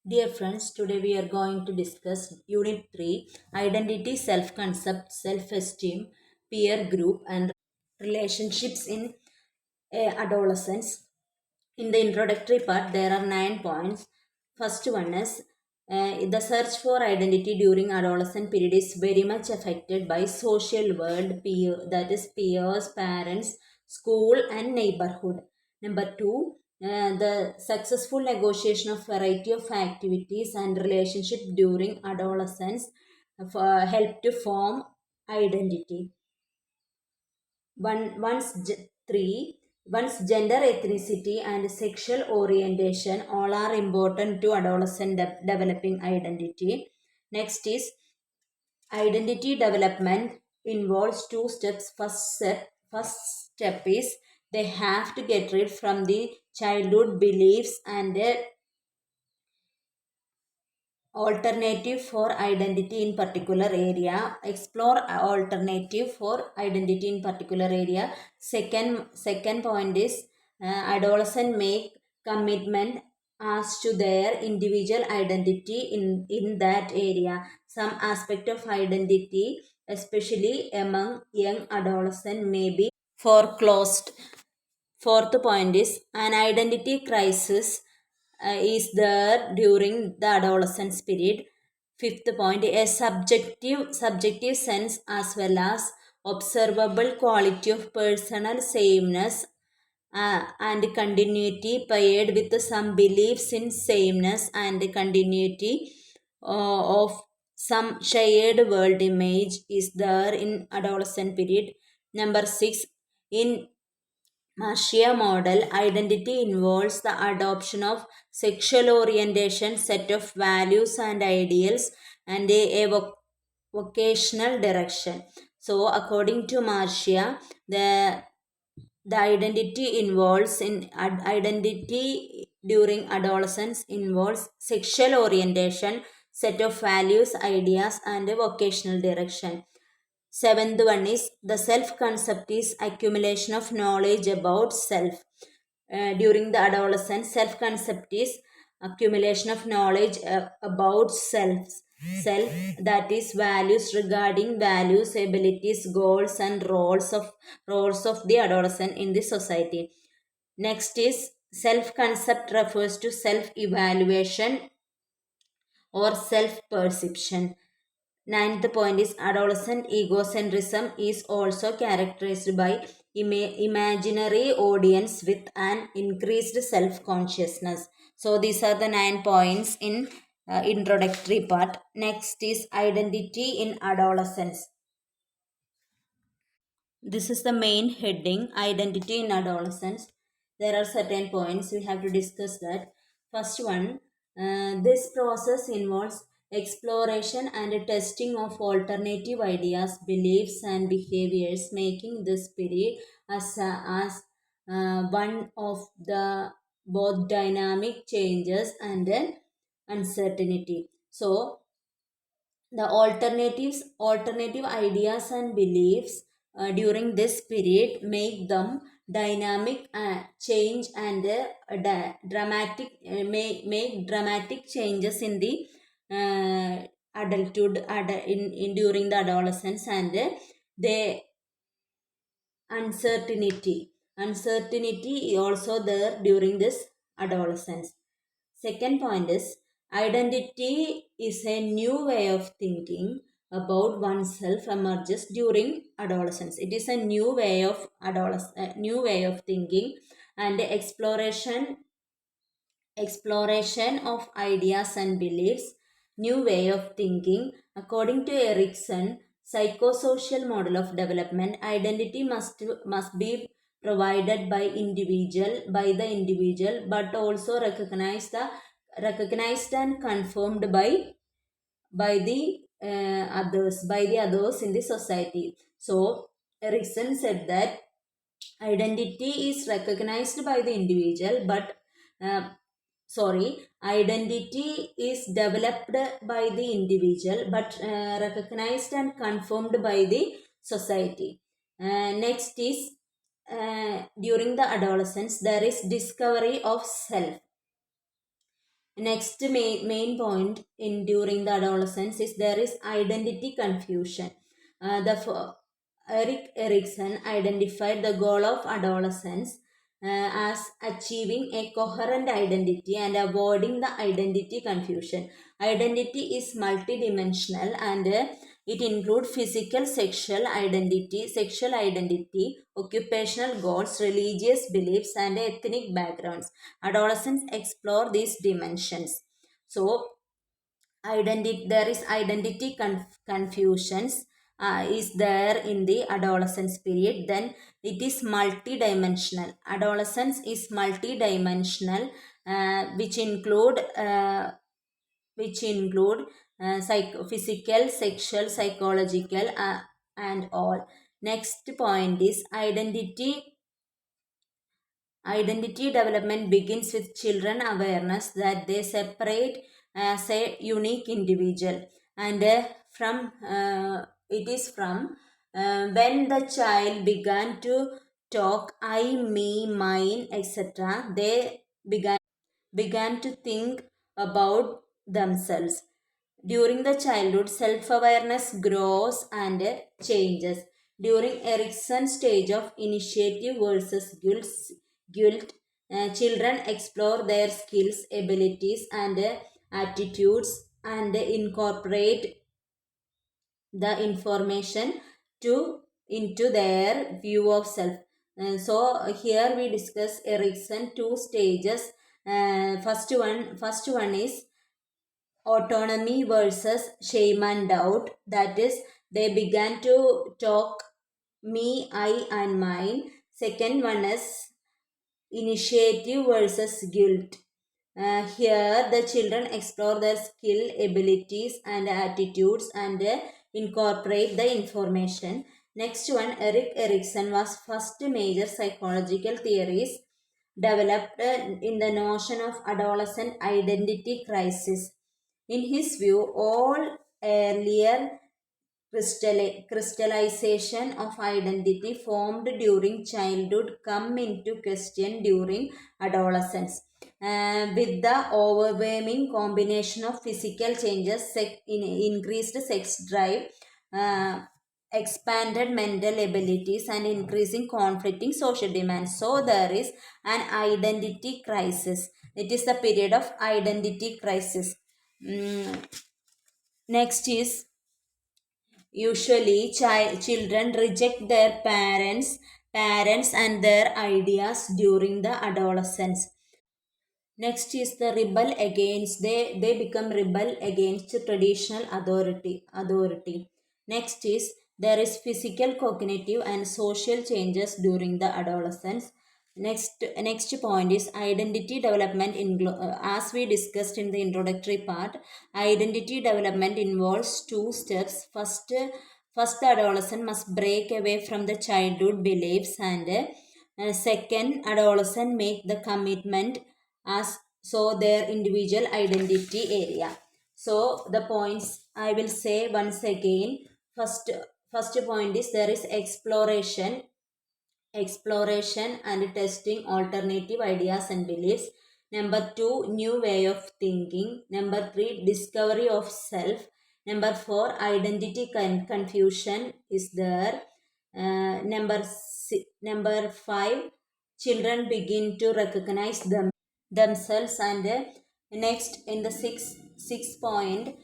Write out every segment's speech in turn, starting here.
Dear friends, today we are going to discuss Unit 3 Identity, Self Concept, Self Esteem, Peer Group, and Relationships in Adolescence. In the introductory part, there are 9 points. First one is the search for identity during adolescent period is very much affected by social world, that is peers, parents, school, and neighborhood. Number two, the successful negotiation of variety of activities and relationship during adolescence help to form identity. Three, once gender, ethnicity, and sexual orientation all are important to adolescent developing identity. Next is identity development involves two steps. First step is they have to get rid from the childhood beliefs and alternative for identity in particular area. Explore alternative for identity in particular area. Second point is adolescent make commitment as to their individual identity in that area. Some aspect of identity, especially among young adolescent, may be foreclosed. Fourth point is an identity crisis is there during the adolescence period. Fifth point, a subjective sense as well as observable quality of personal sameness and continuity paired with some beliefs in sameness and continuity of some shared world image is there in adolescent period. Number 6, in Marcia model, identity involves the adoption of sexual orientation, set of values and ideals, and vocational direction. So, according to Marcia, the identity involves in identity during adolescence involves sexual orientation, set of values, ideas, and a vocational direction. Seventh one is the self concept is accumulation of knowledge about self. During the adolescence, self concept is accumulation of knowledge about self, that is values regarding values, abilities, goals, and roles of the adolescent in the society. Next is self concept refers to self evaluation or self perception. Ninth point is adolescent egocentrism is also characterized by imaginary audience with an increased self consciousness. So these are the 9 points in introductory part. Next is identity in adolescence. This is the main heading, identity in adolescence. There are certain points we have to discuss that. First one, this process involves exploration and testing of alternative ideas, beliefs, and behaviors, making this period as one of the both dynamic changes and then uncertainty. So the alternative ideas and beliefs during this period make them dynamic change and dramatic make dramatic changes in the adulthood in during the adolescence, and they uncertainty also there during this adolescence. Second point is identity is a new way of thinking about oneself emerges during adolescence. It is a new way of new way of thinking and exploration of ideas and beliefs, new way of thinking. According to Erikson, psychosocial model of development, identity must be provided by the individual, but also recognized and confirmed by the others in the society. So Erikson said that identity is recognized by the individual, but uh, identity is developed by the individual but recognized and confirmed by the society. Next is during the adolescence there is discovery of self. Next main point in during the adolescence is there is identity confusion. Eric Erikson identified the goal of adolescence as achieving a coherent identity and avoiding the identity confusion. Identity is multidimensional and it includes physical, sexual identity, occupational goals, religious beliefs, and ethnic backgrounds. Adolescents explore these dimensions. So, there is identity confusions is there in the adolescence period. Then it is multidimensional. Adolescence is multidimensional, which include physical, sexual, psychological, and all. Next point is identity development begins with children awareness that they separate as a unique individual, and from it is from when the child began to talk I, me, mine, etc. They began to think about themselves. During the childhood, self awareness grows and changes. During Erickson's stage of initiative versus guilt children explore their skills, abilities, and attitudes and incorporate the information to into their view of self. So here we discuss Erickson two stages. First one is autonomy versus shame and doubt. That is, they began to talk me, I, and mine. Second one is initiative versus guilt. Here, the children explore their skill, abilities, and attitudes and incorporate the information. Next one, Eric Erikson was first major psychological theories developed in the notion of adolescent identity crisis. In his view, all earlier crystallization of identity formed during childhood come into question during adolescence. With the overwhelming combination of physical changes, increased sex drive, uh, expanded mental abilities, and increasing conflicting social demands. So, there is an identity crisis. It is the period of identity crisis. Mm, Next is usually children reject their parents and their ideas during the adolescence. Next is the rebel against they become rebel against traditional authority. Next is there is physical, cognitive, and social changes during the adolescence. Next point is identity development as we discussed in the introductory part. Identity development involves two steps. First, the adolescent must break away from the childhood beliefs, and second, adolescent make the commitment as so their individual identity area. So the points I will say once again. First point is there is exploration and testing alternative ideas and beliefs. Number two, new way of thinking. Number three, discovery of self. Number four, identity confusion is there. Number five, children begin to recognize themselves. And next, in the sixth point,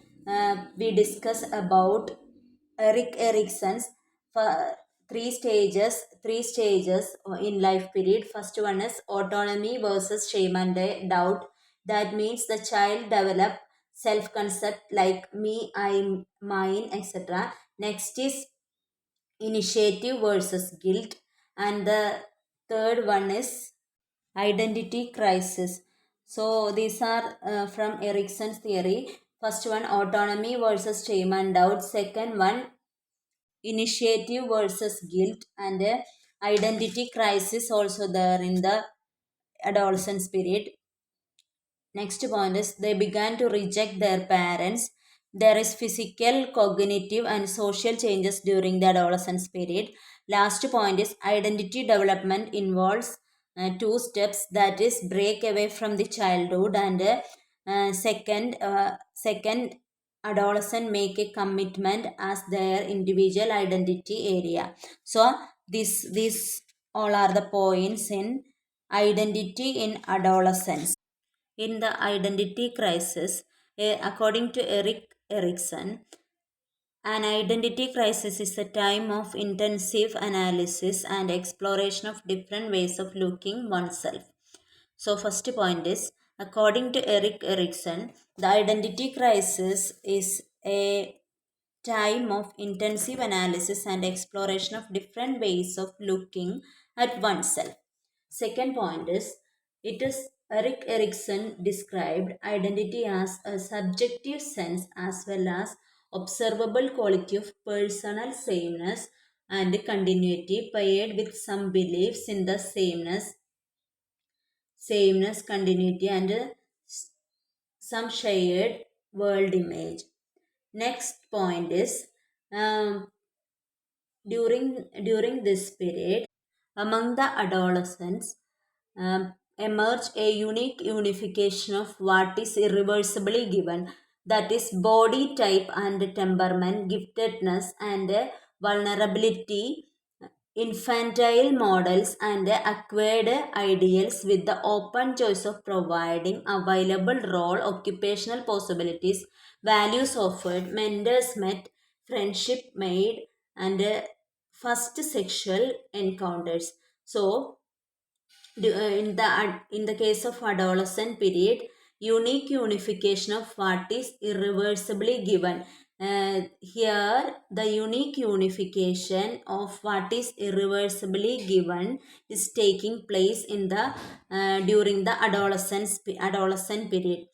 we discuss about Eric Erickson's uh, three stages in life period. First one is autonomy versus shame and doubt. That means the child develop self concept like me, I, mine, etc. Next is initiative versus guilt, and the third one is identity crisis. So these are from Erickson's theory. First one, autonomy versus shame and doubt. Second one, initiative versus guilt, and identity crisis also there in the adolescence period. Next point is they began to reject their parents. There is physical, cognitive, and social changes during the adolescence period. Last point is identity development involves two steps, that is break away from the childhood and Second, adolescent make a commitment as their individual identity area. So these all are the points in identity in adolescence. In the identity crisis, according to Erik Erikson, an identity crisis is a time of intensive analysis and exploration of different ways of looking oneself. So, first point is, according to Erik Erikson, the identity crisis is a time of intensive analysis and exploration of different ways of looking at oneself. Second point is, it is Erik Erikson described identity as a subjective sense as well as observable quality of personal sameness and continuity paired with some beliefs in the sameness, continuity, and some shared world image. Next point is, um, during this period, among the adolescents, emerge a unique unification of what is irreversibly given, that is body type and temperament, giftedness and vulnerability, infantile models and acquired ideals, with the open choice of providing available role, occupational possibilities, values offered, mentors met, friendship made, and first sexual encounters. So in the case of adolescent period, unique unification of what is irreversibly given. Here the unique unification of what is irreversibly given is taking place in the during the adolescent period.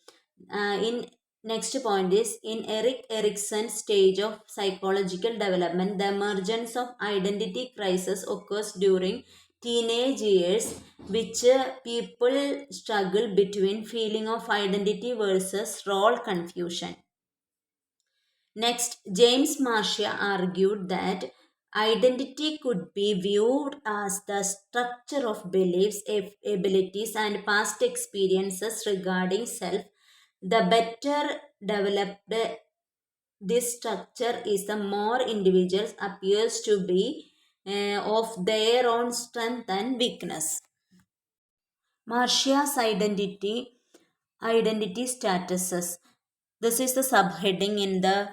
In Next point is, in Erik Erikson's stage of psychological development, the emergence of identity crisis occurs during teenage years, which people struggle between feeling of identity versus role confusion. Next, James Marcia argued that identity could be viewed as the structure of beliefs, abilities, and past experiences regarding self. The better developed this structure is, the more individuals appears to be of their own strength and weakness. Marcia's identity statuses. This is the subheading in the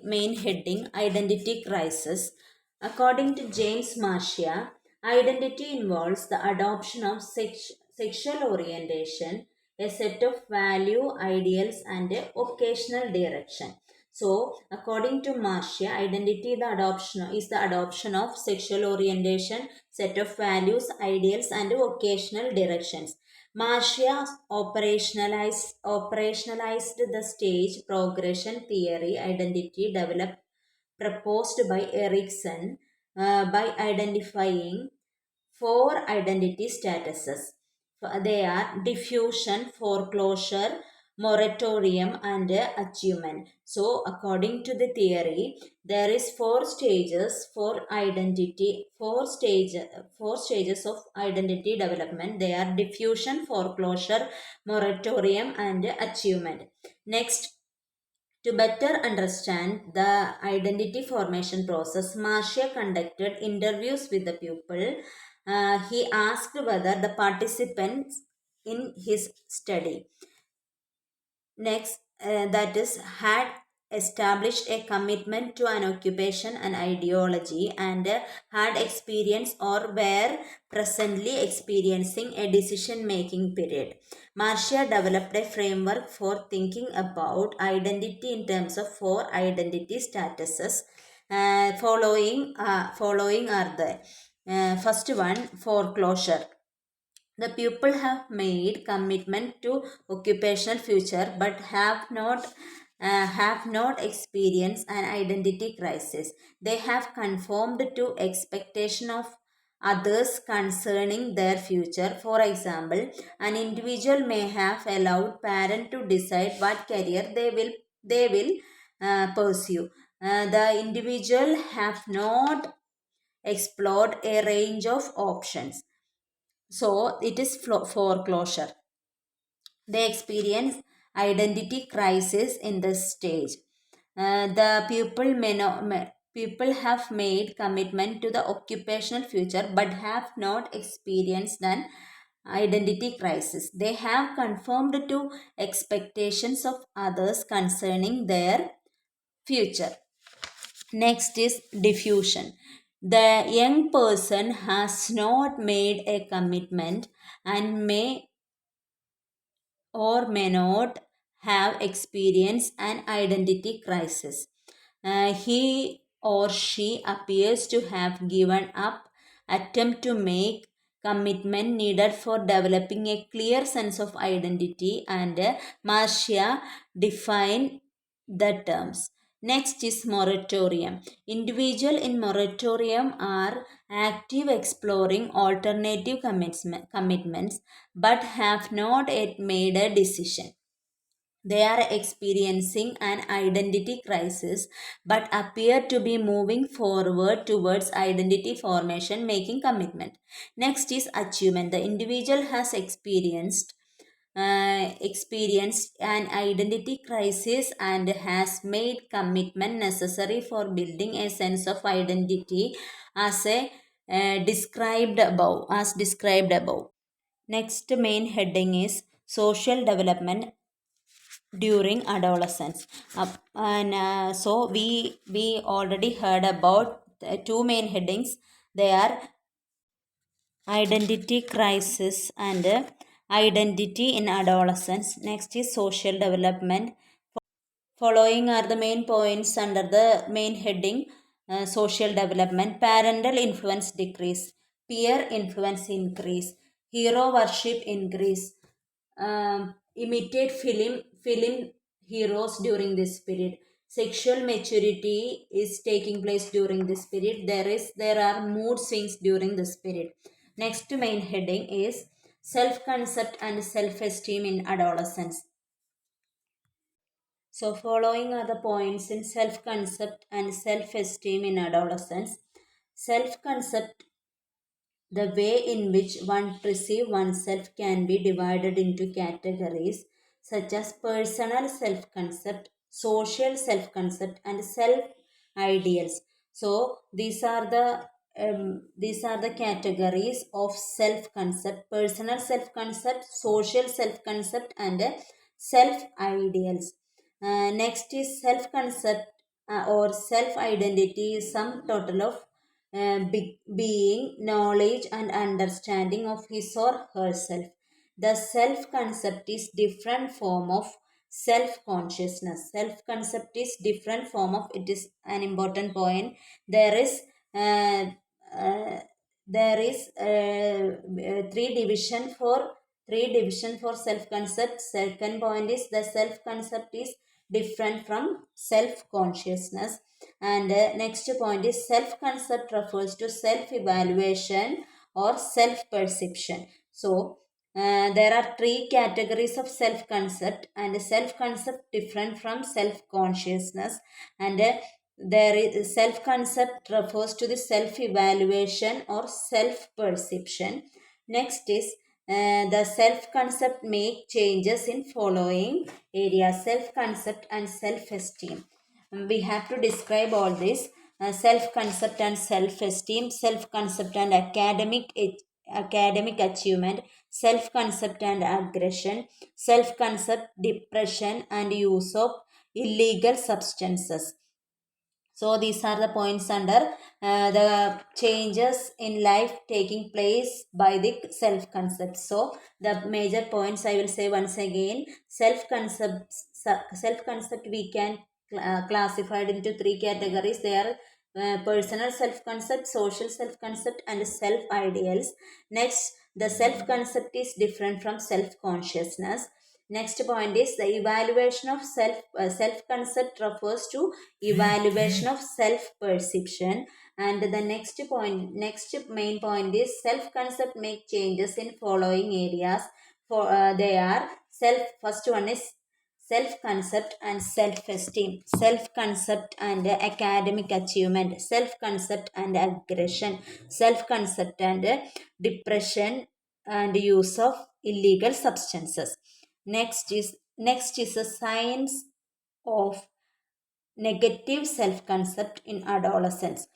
main heading, identity crisis. According to James Marcia, identity involves the adoption of sexual orientation, a set of value, ideals, and a occasional direction. So, according to Marcia, identity is the adoption of sexual orientation, set of values, ideals, and occasional directions. Marcia operationalized the stage progression theory identity developed proposed by Erikson by identifying four identity statuses. They are diffusion, foreclosure, moratorium, and achievement. So, according to the theory, there is four stages of identity development. They are diffusion, foreclosure, moratorium, and achievement. Next, to better understand the identity formation process, Marcia conducted interviews with the pupil. He asked whether the participants in his study next that is had established a commitment to an occupation and ideology, and had experienced or were presently experiencing a decision making period. Marcia developed a framework for thinking about identity in terms of four identity statuses. Following are the first one, foreclosure. The pupil have made commitment to occupational future but have not experienced an identity crisis. They have conformed to expectation of others concerning their future. For example, an individual may have allowed parent to decide what career they will pursue. The individual have not explored a range of options. So it is foreclosure. They experience identity crisis in this stage. The people have made commitment to the occupational future but have not experienced an identity crisis. They have conformed to expectations of others concerning their future. Next is diffusion. The young person has not made a commitment and may or may not have experienced an identity crisis. He or she appears to have given up attempt to make commitment needed for developing a clear sense of identity, and Marcia defined the terms. Next is moratorium. Individuals in moratorium are active exploring alternative commitments but have not yet made a decision. They are experiencing an identity crisis but appear to be moving forward towards identity formation, making commitment. Next is achievement. The individual has experienced an identity crisis and has made commitment necessary for building a sense of identity as a described above. Next main heading is social development during adolescence. So we already heard about the two main headings. They are identity crisis and identity in adolescence. Next is social development. Following are the main points under the main heading social development. Parental influence decrease, peer influence increase, hero worship increase, imitate film heroes during this period. Sexual maturity is taking place during this period. There are mood swings during this period. Next main heading is self concept and self esteem in adolescence. So, following are the points in self concept and self esteem in adolescence. Self concept, the way in which one perceives oneself, can be divided into categories such as personal self concept, social self concept, and self ideals. So, these are the categories of self concept: personal self concept, social self concept, and self ideals. Next is self concept or self identity is sum total of being, knowledge, and understanding of his or herself. The self concept is different form of self consciousness. Self concept is different form of, it is an important point. There is uh, uh, there is three division for self concept. Second point is the self concept is different from self consciousness. And next point is self concept refers to self evaluation or self perception. So there are three categories of self concept, and self concept different from self consciousness. And there is self concept refers to the self evaluation or self perception. Next is the self concept make changes in following areas: self concept and self esteem. We have to describe all this: self concept and self esteem, self concept and academic achievement, self concept and aggression, self concept, depression, and use of illegal substances. So these are the points under the changes in life taking place by the self concept. So the major points I will say once again: self concept we can classified into three categories. They are personal self concept, social self concept, and self ideals. Next, the self concept is different from self consciousness. Next point is the evaluation of self concept refers to evaluation of self perception. And the next main point is self concept make changes in following areas. For they are self first one is self concept and self esteem, self concept and academic achievement, self concept and aggression, self concept and depression, and use of illegal substances. Next is a science of negative self-concept in adolescence.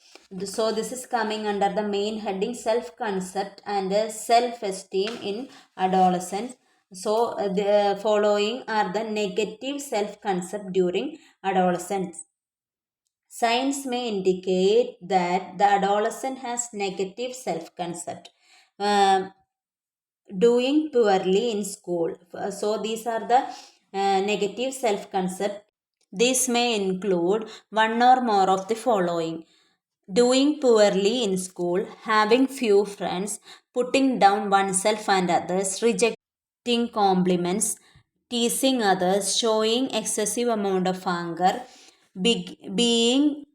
So this is coming under the main heading self-concept and self-esteem in adolescence. So the following are the negative self-concept during adolescence. Signs may indicate that the adolescent has negative self-concept. Um, Doing poorly in school. So these are the negative self-concept. This may include one or more of the following: doing poorly in school, having few friends, putting down oneself and others, rejecting compliments, teasing others, showing excessive amount of anger, being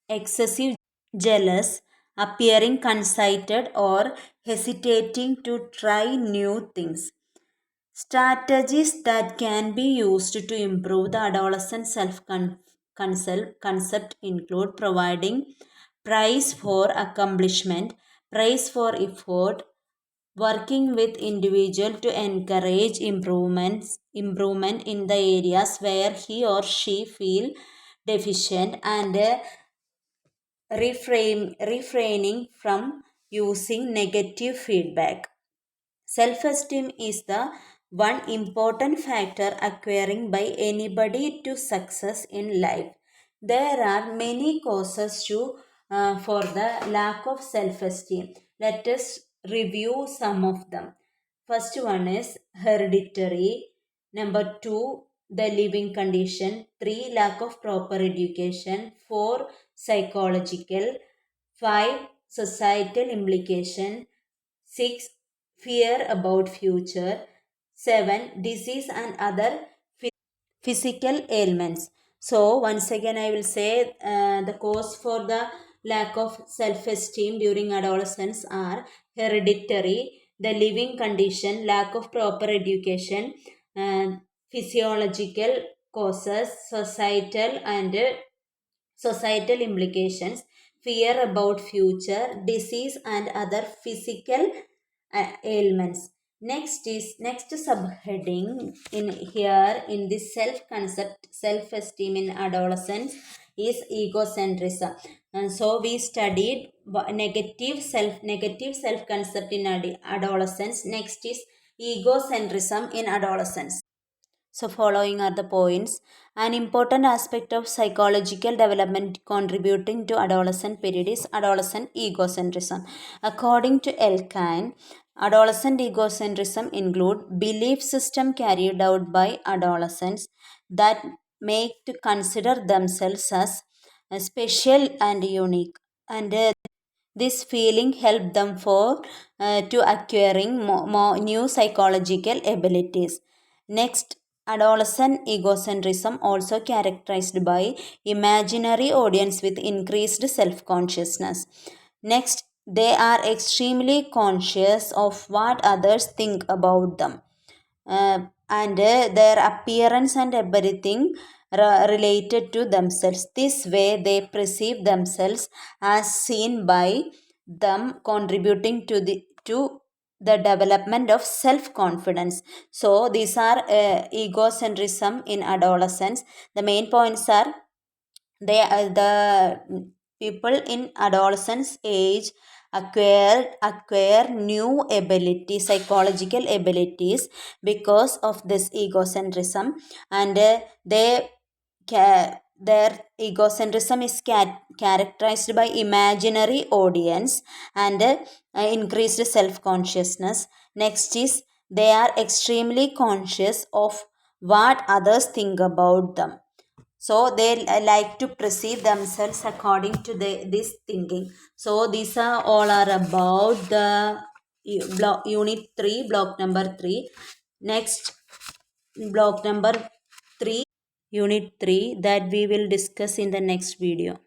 excessive jealous, appearing conceited or hesitating to try new things. Strategies that can be used to improve the adolescent concept include providing praise for accomplishment, praise for effort, working with individual to encourage improvement in the areas where he or she feel deficient, and refraining from using negative feedback. Self esteem is the one important factor acquiring by anybody to success in life. There are many causes for the lack of self esteem. Let us review some of them. First one is hereditary. Number two, the living condition. Three, lack of proper education. Four, psychological. Five, societal implication. 6. Fear about future. 7. Disease and other physical ailments. So once again I will say the cause for the lack of self-esteem during adolescence are hereditary, the living condition, lack of proper education, physiological causes, societal implications, fear about future, disease and other physical ailments. Next subheading in here in this self concept, self esteem in adolescence is egocentrism. And so we studied negative self concept in adolescence. Next is egocentrism in adolescence. So, following are the points. An important aspect of psychological development contributing to adolescent period is adolescent egocentrism. According to Elkine, adolescent egocentrism include belief system carried out by adolescents that make to consider themselves as special and unique, and this feeling helped them for to acquiring more new psychological abilities. Next, adolescent egocentrism also characterized by imaginary audience with increased self-consciousness. Next, they are extremely conscious of what others think about them, and their appearance and everything related to themselves. This way, they perceive themselves as seen by them, contributing to the development of self confidence. So, these are egocentrism in adolescence. The main points are they are the people in adolescence age acquire new abilities, psychological abilities, because of this egocentrism, and their egocentrism is characterized by imaginary audience and increased self-consciousness. Next is they are extremely conscious of what others think about them, so they like to perceive themselves according to this thinking. So these are all are about the unit 3, block number 3. Next, block number 3, unit 3, that we will discuss in the next video.